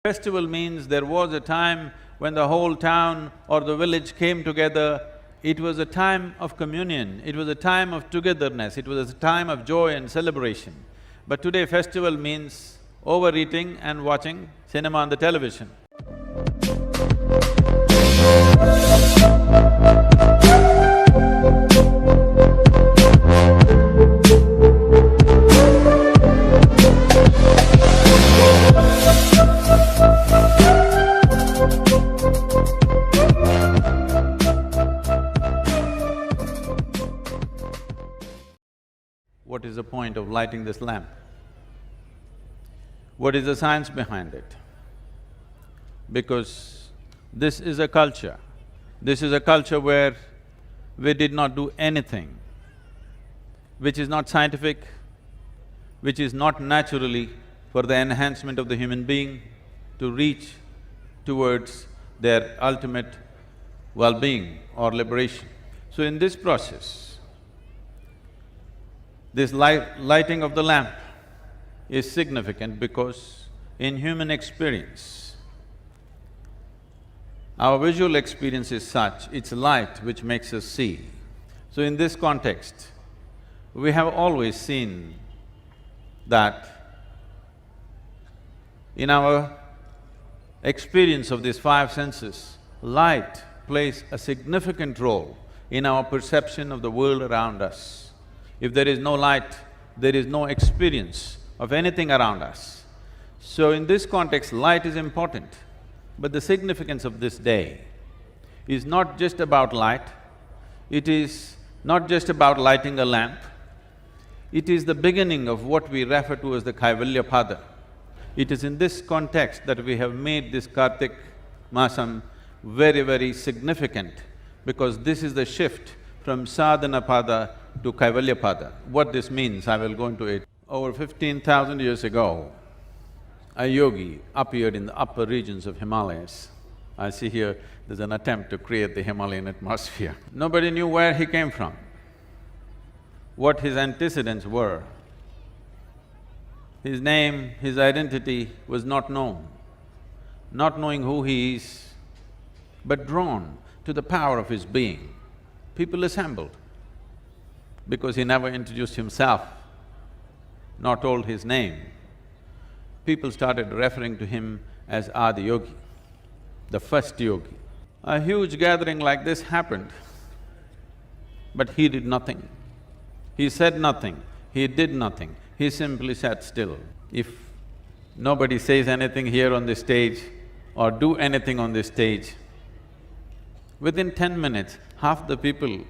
Festival means there was a time when the whole town or the village came together. It was a time of communion, it was a time of togetherness, it was a time of joy and celebration. But today festival means overeating and watching cinema on the television. What is the point of lighting this lamp? What is the science behind it? Because this is a culture. This is a culture where we did not do anything which is not scientific, which is not naturally for the enhancement of the human being to reach towards their ultimate well-being or liberation. So in this process, this lighting of the lamp is significant because in human experience, our visual experience is such, it's light which makes us see. So in this context, we have always seen that in our experience of these five senses, light plays a significant role in our perception of the world around us. If there is no light, there is no experience of anything around us. So in this context, light is important. But the significance of this day is not just about light, it is not just about lighting a lamp, it is the beginning of what we refer to as the Kaivalya Pada. It is in this context that we have made this Kartik Masam very, very significant, because this is the shift from Sadhana Pada to Kaivalya Pada. What this means, I will go into it. Over 15,000 years ago, a yogi appeared in the upper regions of Himalayas. I see here there's an attempt to create the Himalayan atmosphere. Nobody knew where he came from, what his antecedents were. His name, his identity was not known. Not knowing who he is, but drawn to the power of his being, people assembled. Because he never introduced himself, nor told his name, people started referring to him as Adiyogi, the first yogi. A huge gathering like this happened, but he did nothing. He said nothing, he did nothing, he simply sat still. If nobody says anything here on this stage or do anything on this stage, within 10 minutes, half the people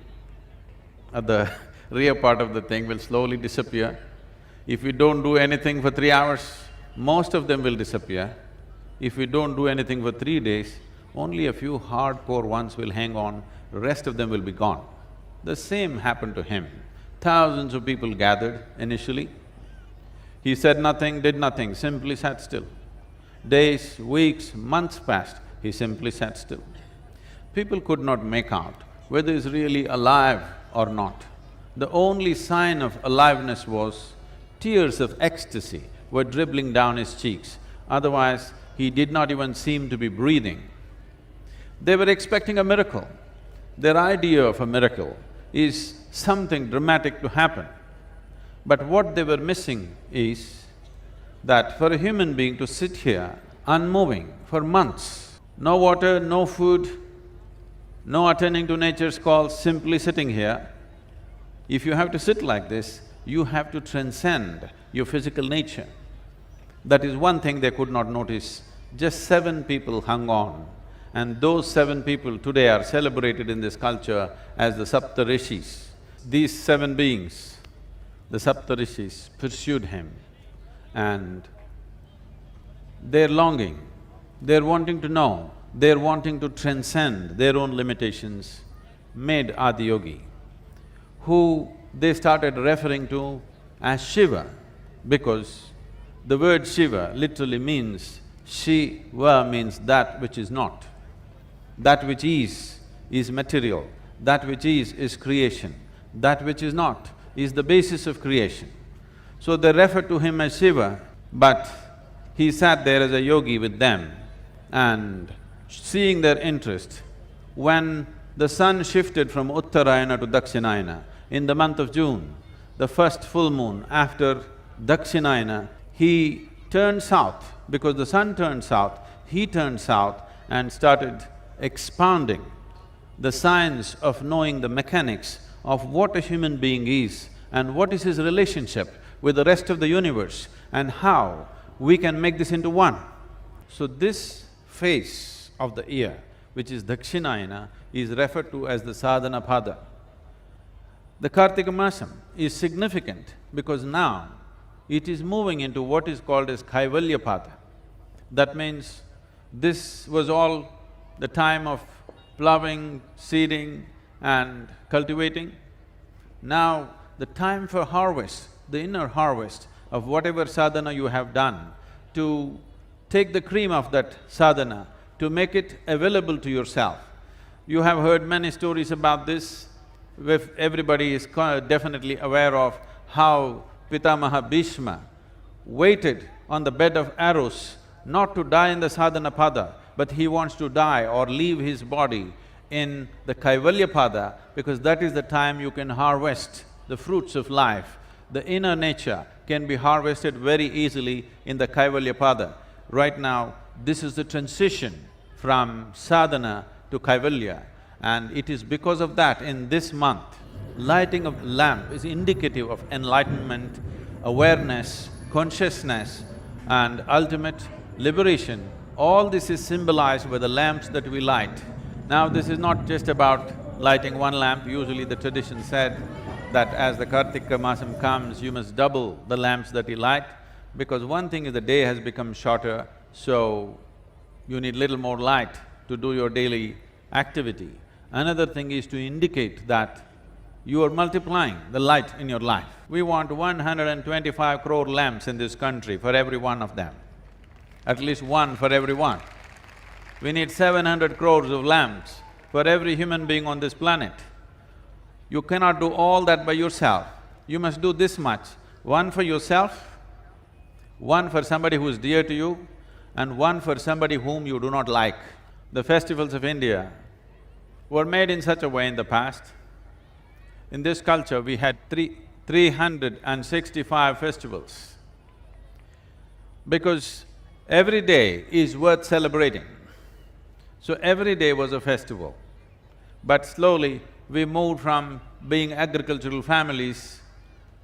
at the rear part of the thing will slowly disappear. If we don't do anything for 3 hours, most of them will disappear. If we don't do anything for 3 days, only a few hardcore ones will hang on, rest of them will be gone. The same happened to him. Thousands of people gathered initially. He said nothing, did nothing, simply sat still. Days, weeks, months passed, he simply sat still. People could not make out whether he's really alive or not. The only sign of aliveness was tears of ecstasy were dribbling down his cheeks, otherwise he did not even seem to be breathing. They were expecting a miracle. Their idea of a miracle is something dramatic to happen. But what they were missing is that for a human being to sit here unmoving for months, no water, no food, no attending to nature's calls, simply sitting here, if you have to sit like this, you have to transcend your physical nature. That is one thing they could not notice. Just 7 people hung on, and those 7 people today are celebrated in this culture as the Saptarishis. These 7 beings, the Saptarishis, pursued him, and they're longing, they're wanting to know, they're wanting to transcend their own limitations, made Adiyogi, who they started referring to as Shiva, because the word Shiva literally means Shiva means that which is not. That which is material, that which is creation, that which is not is the basis of creation. So they refer to him as Shiva, but he sat there as a yogi with them and seeing their interest, when the sun shifted from Uttarayana to Dakshinayana in the month of June, the first full moon after Dakshinayana, he turned south. Because the sun turned south, he turned south and started expounding the science of knowing the mechanics of what a human being is and what is his relationship with the rest of the universe and how we can make this into one. So this phase of the year, which is Dakshinayana, is referred to as the sadhana pada. The Kartika Masam is significant because now it is moving into what is called as Kaivalya pada. That means this was all the time of ploughing, seeding and cultivating. Now the time for harvest, the inner harvest of whatever sadhana you have done, to take the cream of that sadhana, to make it available to yourself. You have heard many stories about this. Everybody is definitely aware of how Pitamaha Bhishma waited on the bed of arrows not to die in the sadhana pada, but he wants to die or leave his body in the Kaivalya pada, because that is the time you can harvest the fruits of life. The inner nature can be harvested very easily in the Kaivalya pada. Right now, this is the transition from sadhana to Kaivalya, and it is because of that in this month, lighting of lamp is indicative of enlightenment, awareness, consciousness and ultimate liberation. All this is symbolized by the lamps that we light. Now this is not just about lighting one lamp. Usually the tradition said that as the Kartika Masam comes, you must double the lamps that you light, because one thing is the day has become shorter, so you need little more light to do your daily activity. Another thing is to indicate that you are multiplying the light in your life. We want 125 crore lamps in this country for every one of them, at least one for every one. We need 700 crores of lamps for every human being on this planet. You cannot do all that by yourself. You must do this much, one for yourself, one for somebody who is dear to you, and one for somebody whom you do not like. The festivals of India were made in such a way in the past. In this culture, we had 365 festivals, because every day is worth celebrating. So every day was a festival. But slowly, we moved from being agricultural families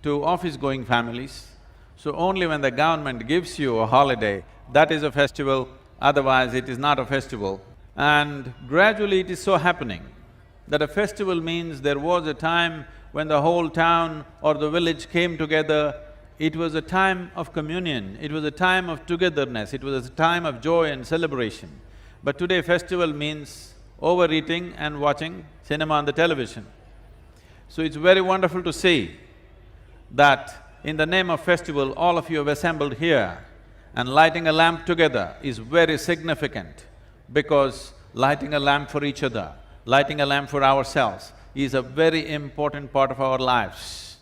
to office-going families. So only when the government gives you a holiday, that is a festival, otherwise it is not a festival. And gradually it is so happening that a festival means there was a time when the whole town or the village came together. It was a time of communion, it was a time of togetherness, it was a time of joy and celebration. But today festival means overeating and watching cinema on the television. So it's very wonderful to see that in the name of festival, all of you have assembled here, and lighting a lamp together is very significant, because lighting a lamp for each other, lighting a lamp for ourselves is a very important part of our lives.